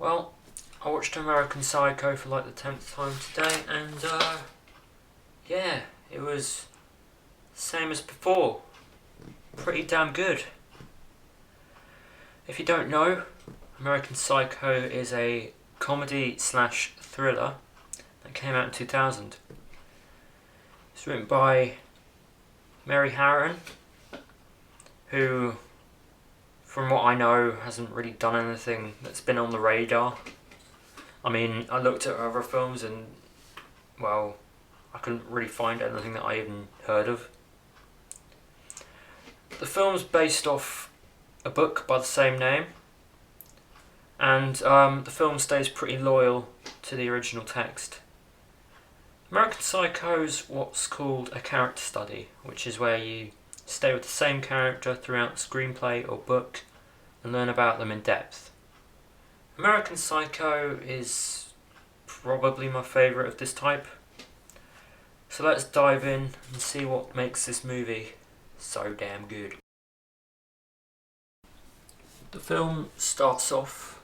Well, I watched American Psycho for like the 10th time today, and yeah, it was same as before. Pretty damn good. If you don't know, American Psycho is a comedy slash thriller that came out in 2000. It's written by Mary Harron, who, from what I know, hasn't really done anything that's been on the radar. I mean, I looked at her other films and, well, I couldn't really find anything that I even heard of. The film's based off a book by the same name, and the film stays pretty loyal to the original text. American Psycho's what's called a character study, which is where you stay with the same character throughout the screenplay or book and learn about them in depth. American Psycho is probably my favourite of this type. So let's dive in and see what makes this movie so damn good. The film starts off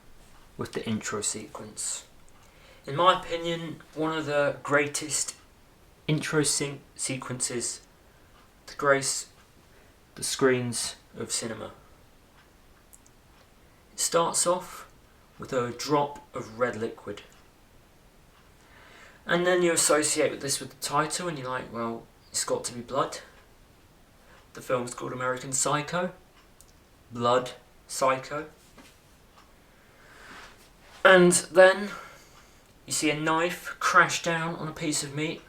with the intro sequence. In my opinion, one of the greatest intro sequences to grace the screens of cinema. It starts off with a drop of red liquid. And then you associate this with the title and you're like, well, it's got to be blood. The film's called American Psycho. Blood, Psycho. And then you see a knife crash down on a piece of meat.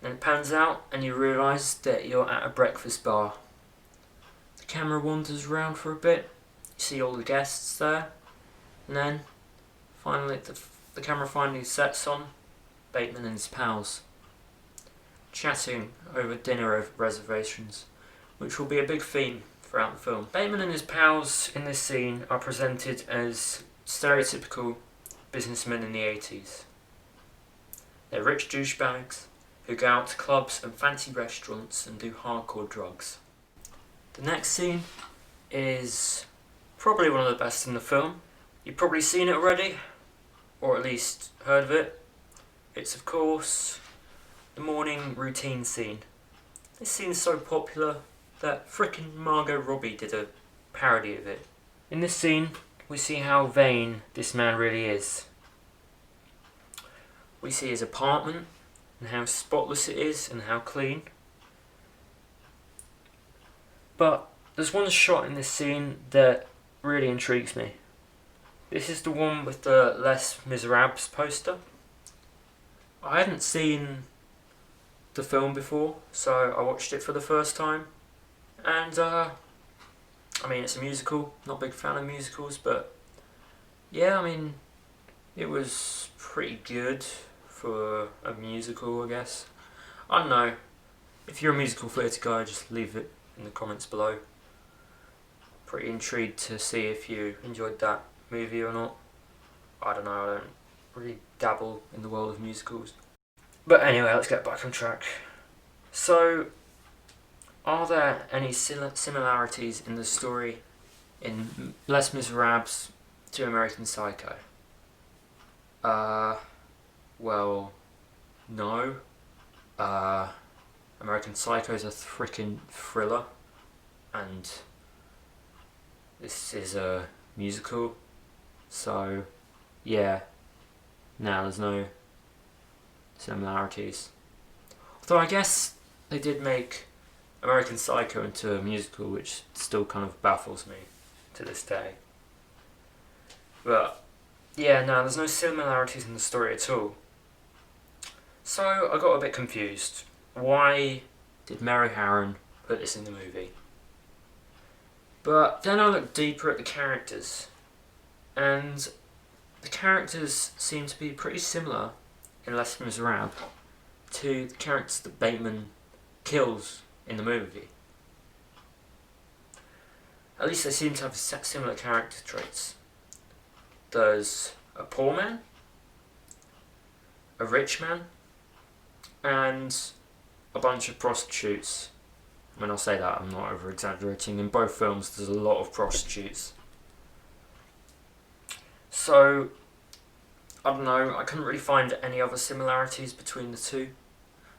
Then it pans out and you realise that you're at a breakfast bar. The camera wanders around for a bit. You see all the guests there. And then finally the camera finally sets on Bateman and his pals chatting over dinner reservations, which will be a big theme throughout the film. Bateman and his pals in this scene are presented as stereotypical businessmen in the 80s. They're rich douchebags who go out to clubs and fancy restaurants and do hardcore drugs. The next scene is probably one of the best in the film. You've probably seen it already, or at least heard of it. It's of course the morning routine scene. This scene is so popular that frickin' Margot Robbie did a parody of it. In this scene, we see how vain this man really is. We see his apartment and how spotless it is and how clean. But there's one shot in this scene that really intrigues me. This is the one with the Les Miserables poster. I hadn't seen the film before, so I watched it for the first time. And, I mean, it's a musical, not a big fan of musicals, but yeah, I mean, it was pretty good for a musical, I guess. I don't know. If you're a musical theatre guy, just leave it in the comments below. Pretty intrigued to see if you enjoyed that movie or not. I don't know, I don't really dabble in the world of musicals. But anyway, let's get back on track. So, are there any similarities in the story in Les Miserables to American Psycho? Well, no. American Psycho is a freaking thriller, and this is a musical, so yeah, no, there's no similarities. Although I guess they did make American Psycho into a musical, which still kind of baffles me to this day. But yeah, no, there's no similarities in the story at all. So I got a bit confused. Why did Mary Harron put this in the movie? But then I looked deeper at the characters, and the characters seem to be pretty similar in Les Miserables to the characters that Bateman kills in the movie. At least they seem to have similar character traits. There's a poor man, a rich man, and a bunch of prostitutes. When I say that, I'm not over exaggerating. In both films there's a lot of prostitutes. So I don't know, I couldn't really find any other similarities between the two,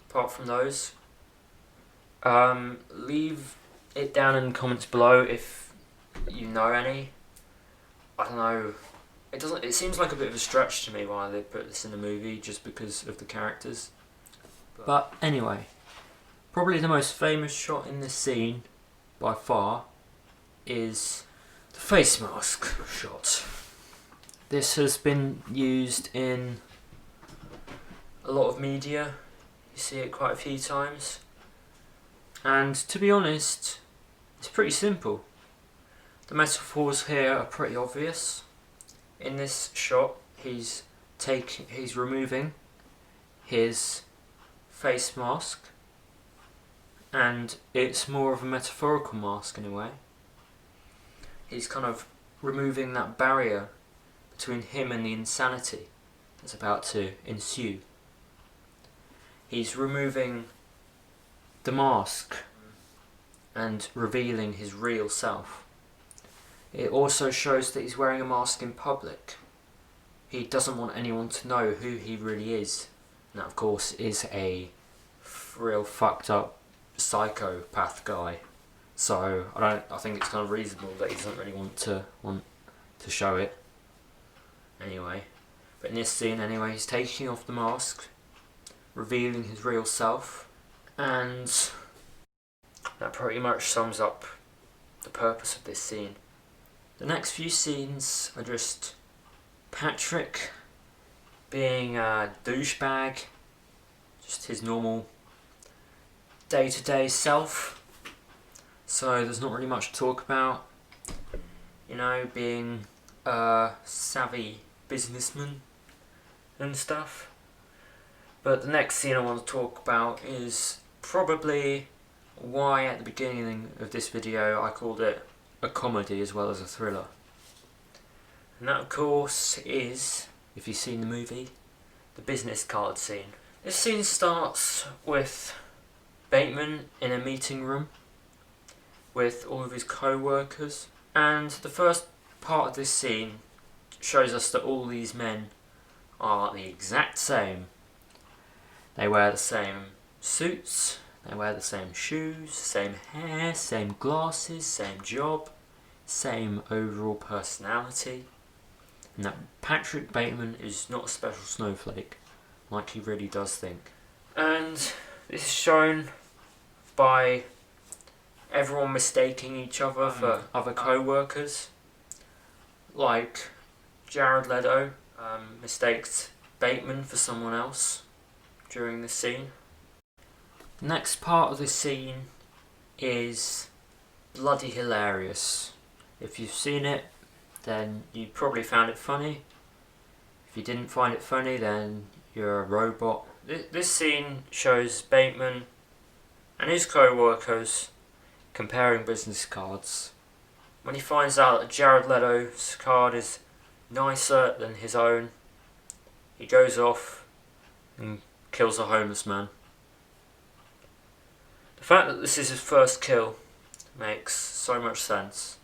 apart from those. Leave it down in the comments below if you know any. I don't know. It seems like a bit of a stretch to me why they put this in the movie, just because of the characters. But anyway, probably the most famous shot in this scene, by far, is the face mask shot. This has been used in a lot of media. You see it quite a few times. And to be honest, it's pretty simple. The metaphors here are pretty obvious. In this shot, he's removing his face mask, and it's more of a metaphorical mask in a way. He's kind of removing that barrier between him and the insanity that's about to ensue. He's removing the mask and revealing his real self. It also shows that he's wearing a mask in public. He doesn't want anyone to know who he really is. And that, of course, is a real fucked up psychopath guy. So I think it's kind of reasonable that he doesn't really want to show it. Anyway, but in this scene, anyway, he's taking off the mask, revealing his real self, and that pretty much sums up the purpose of this scene. The next few scenes are just Patrick being a douchebag, just his normal day-to-day self. So there's not really much to talk about. You know, being a savvy businessman and stuff. But the next scene I want to talk about is probably why at the beginning of this video I called it a comedy as well as a thriller. And that, of course, is, if you've seen the movie, the business card scene. This scene starts with Bateman in a meeting room with all of his co-workers, and the first part of this scene shows us that all these men are the exact same. They wear the same suits, they wear the same shoes, same hair, same glasses, same job, same overall personality. And that Patrick Bateman is not a special snowflake, like he really does think. And this is shown by everyone mistaking each other for other co-workers. Like Jared Leto mistakes Bateman for someone else during this scene. The next part of this scene is bloody hilarious. If you've seen it, then you probably found it funny. If you didn't find it funny, then you're a robot. This scene shows Bateman and his co-workers comparing business cards. When he finds out that Jared Leto's card is nicer than his own, he goes off and kills a homeless man. The fact that this is his first kill makes so much sense,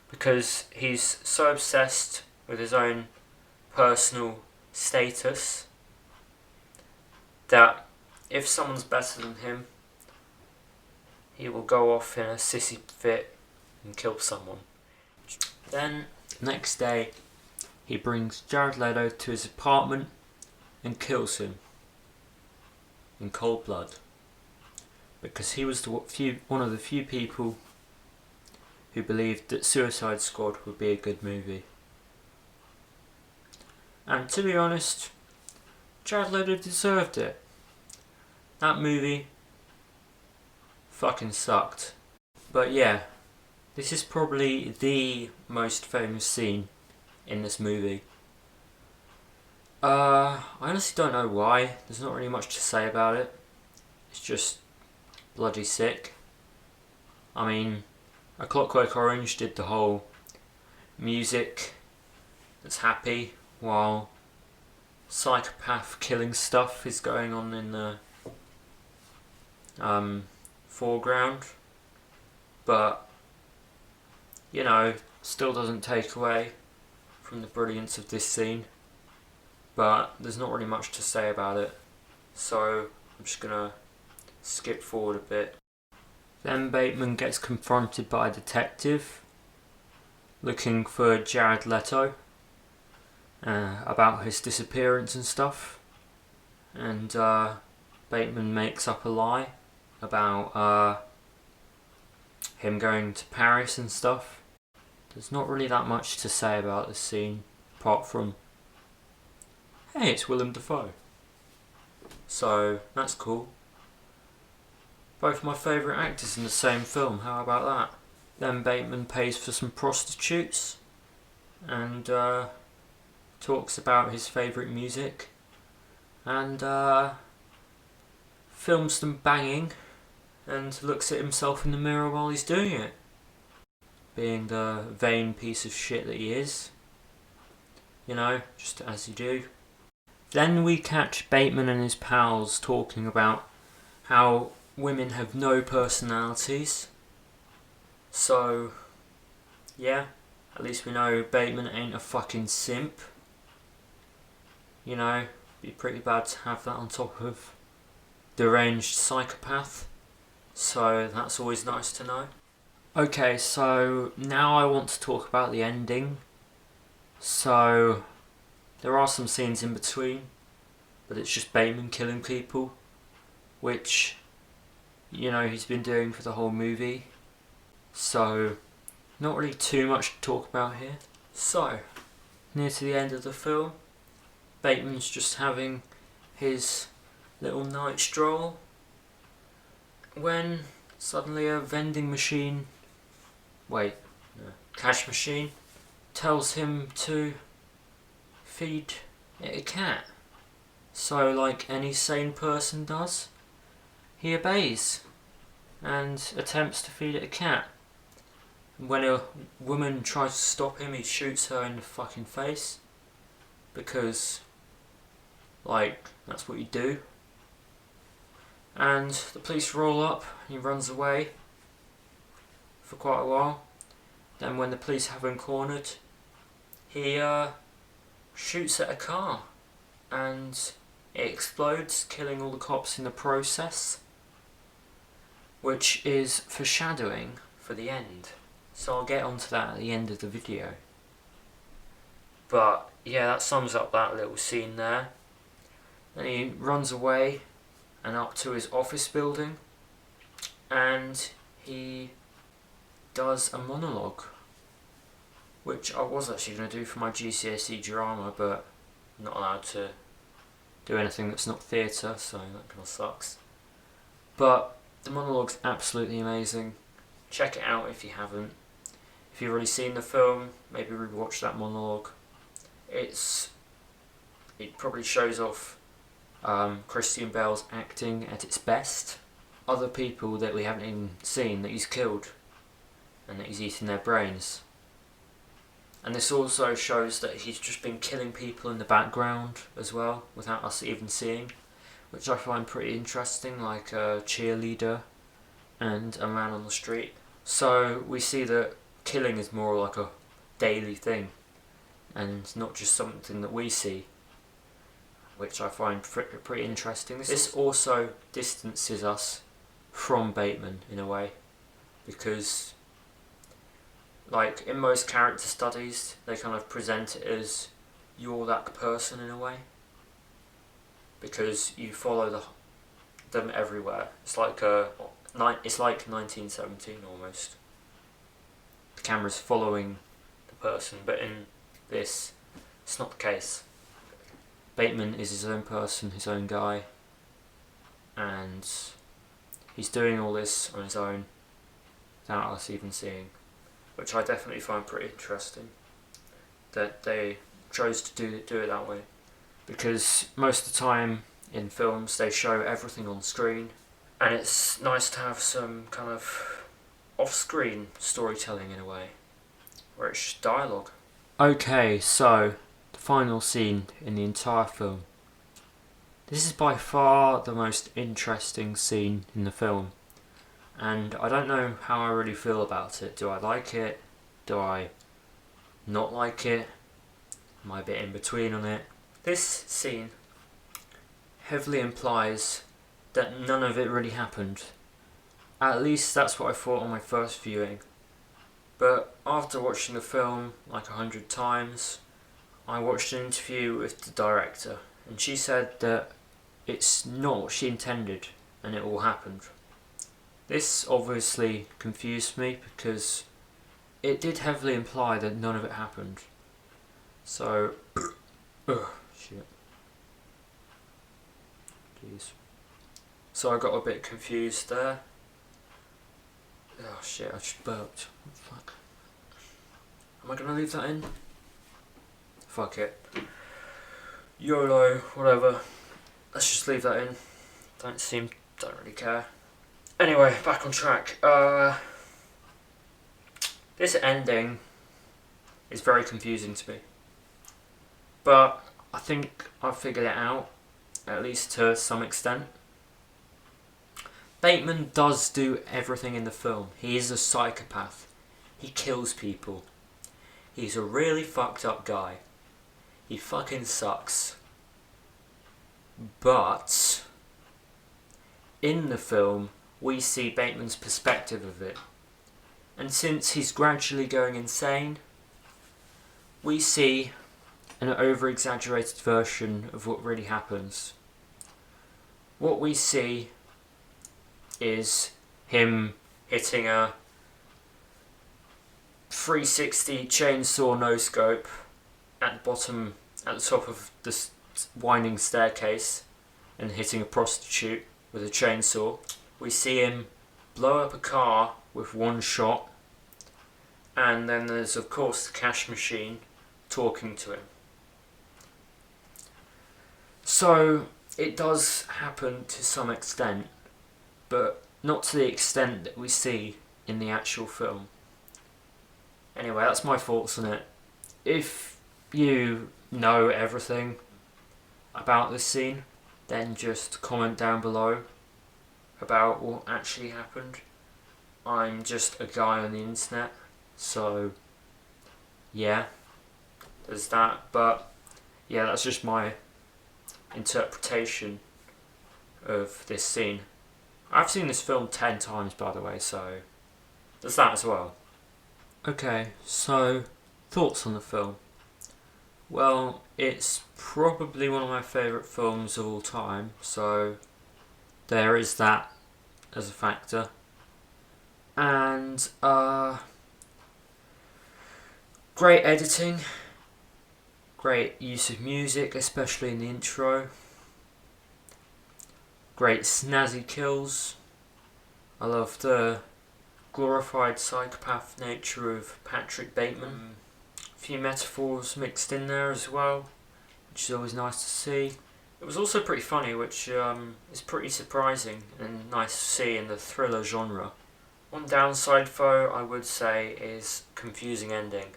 because he's so obsessed with his own personal status that if someone's better than him, he will go off in a sissy fit and kill someone. Then, next day, he brings Jared Leto to his apartment and kills him in cold blood, because he was one of the few people who believed that Suicide Squad would be a good movie. And to be honest, Jared Leto deserved it. That movie fucking sucked. But yeah, this is probably the most famous scene in this movie. I honestly don't know why. There's not really much to say about it. It's just bloody sick. I mean, A Clockwork Orange did the whole music that's happy while psychopath killing stuff is going on in the foreground, but you know, still doesn't take away from the brilliance of this scene. but there's not really much to say about it, so I'm just gonna skip forward a bit. Then Bateman gets confronted by a detective looking for Jared Leto about his disappearance and stuff, and Bateman makes up a lie about him going to Paris and stuff. There's not really that much to say about this scene apart from, hey, it's Willem Dafoe. So that's cool. Both my favourite actors in the same film, how about that? Then Bateman pays for some prostitutes and talks about his favourite music and films them banging and looks at himself in the mirror while he's doing it, being the vain piece of shit that he is, you know, just as you do. Then we catch Bateman and his pals talking about how women have no personalities. So, yeah, at least we know Bateman ain't a fucking simp. You know, be pretty bad to have that on top of deranged psychopath. So that's always nice to know. Okay, so now I want to talk about the ending. So, there are some scenes in between, but it's just Bateman killing people, which, you know, he's been doing for the whole movie. So, not really too much to talk about here. So, near to the end of the film, Bateman's just having his little night stroll when suddenly a vending machine, cash machine, tells him to feed it a cat. So, like any sane person does, he obeys and attempts to feed it a cat. When a woman tries to stop him, he shoots her in the fucking face, because, like, that's what you do. And the police roll up, he runs away for quite a while. Then when the police have him cornered, he shoots at a car and it explodes, killing all the cops in the process, which is foreshadowing for the end. So I'll get onto that at the end of the video. But yeah, that sums up that little scene there. Then he runs away and up to his office building, and he does a monologue, which I was actually going to do for my GCSE drama, but I'm not allowed to do anything that's not theatre, so that kind of sucks. But the monologue's absolutely amazing. Check it out if you haven't. If you've already seen the film, maybe rewatch that monologue. It probably shows off Christian Bale's acting at its best. Other people that we haven't even seen that he's killed and that he's eaten their brains. And this also shows that he's just been killing people in the background as well, without us even seeing, which I find pretty interesting, like a cheerleader and a man on the street. So we see that killing is more like a daily thing and not just something that we see, which I find pretty interesting. This also distances us from Bateman in a way, because like in most character studies they kind of present it as you're that person in a way, because you follow them everywhere. It's like 1917 almost. The camera's following the person, but in this, it's not the case. Bateman is his own person, his own guy, and he's doing all this on his own without us even seeing, which I definitely find pretty interesting that they chose to do it that way, because most of the time in films they show everything on screen, and it's nice to have some kind of off-screen storytelling in a way, where it's just dialogue. Okay, so the final scene in the entire film. This is by far the most interesting scene in the film, and I don't know how I really feel about it. Do I like it? Do I not like it? Am I a bit in between on it? This scene heavily implies that none of it really happened. At least that's what I thought on my first viewing. But after watching the film like 100 times, I watched an interview with the director, and she said that it's not what she intended and it all happened. This obviously confused me because it did heavily imply that none of it happened. So, shit. Jeez. So I got a bit confused there. Oh shit, I just burped. What the fuck? Am I gonna leave that in? Fuck it. YOLO, whatever. Let's just leave that in. Don't really care. Anyway, back on track. This ending is very confusing to me. But I think I've figured it out, at least to some extent. Bateman does do everything in the film. He is a psychopath. He kills people. He's a really fucked up guy. He fucking sucks. But in the film, we see Bateman's perspective of it. And since he's gradually going insane, we see an over-exaggerated version of what really happens. What we see is him hitting a 360 chainsaw no-scope at the top of the winding staircase and hitting a prostitute with a chainsaw. We see him blow up a car with one shot, and then there's of course the cash machine talking to him. So it does happen to some extent, but not to the extent that we see in the actual film. Anyway, that's my thoughts on it. If you know everything about this scene, then just comment down below about what actually happened. I'm just a guy on the internet, so yeah, there's that. But yeah, that's just my interpretation of this scene. I've seen this film 10 times, by the way, so there's that as well. Okay, so thoughts on the film. Well, it's probably one of my favourite films of all time, so there is that as a factor. And great editing, great use of music, especially in the intro. Great snazzy kills. I love the glorified psychopath nature of Patrick Bateman. A few metaphors mixed in there as well, which is always nice to see. It was also pretty funny, which is pretty surprising and nice to see in the thriller genre. One downside though, I would say, is confusing ending.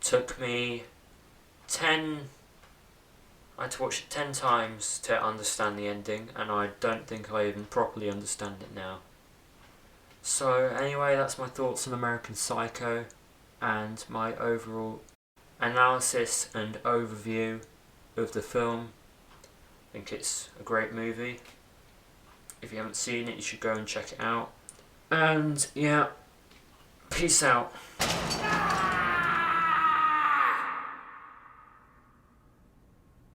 Took me I had to watch it 10 times to understand the ending, and I don't think I even properly understand it now. So anyway, that's my thoughts on American Psycho and my overall analysis and overview of the film. I think it's a great movie. If you haven't seen it, you should go and check it out. And yeah, peace out.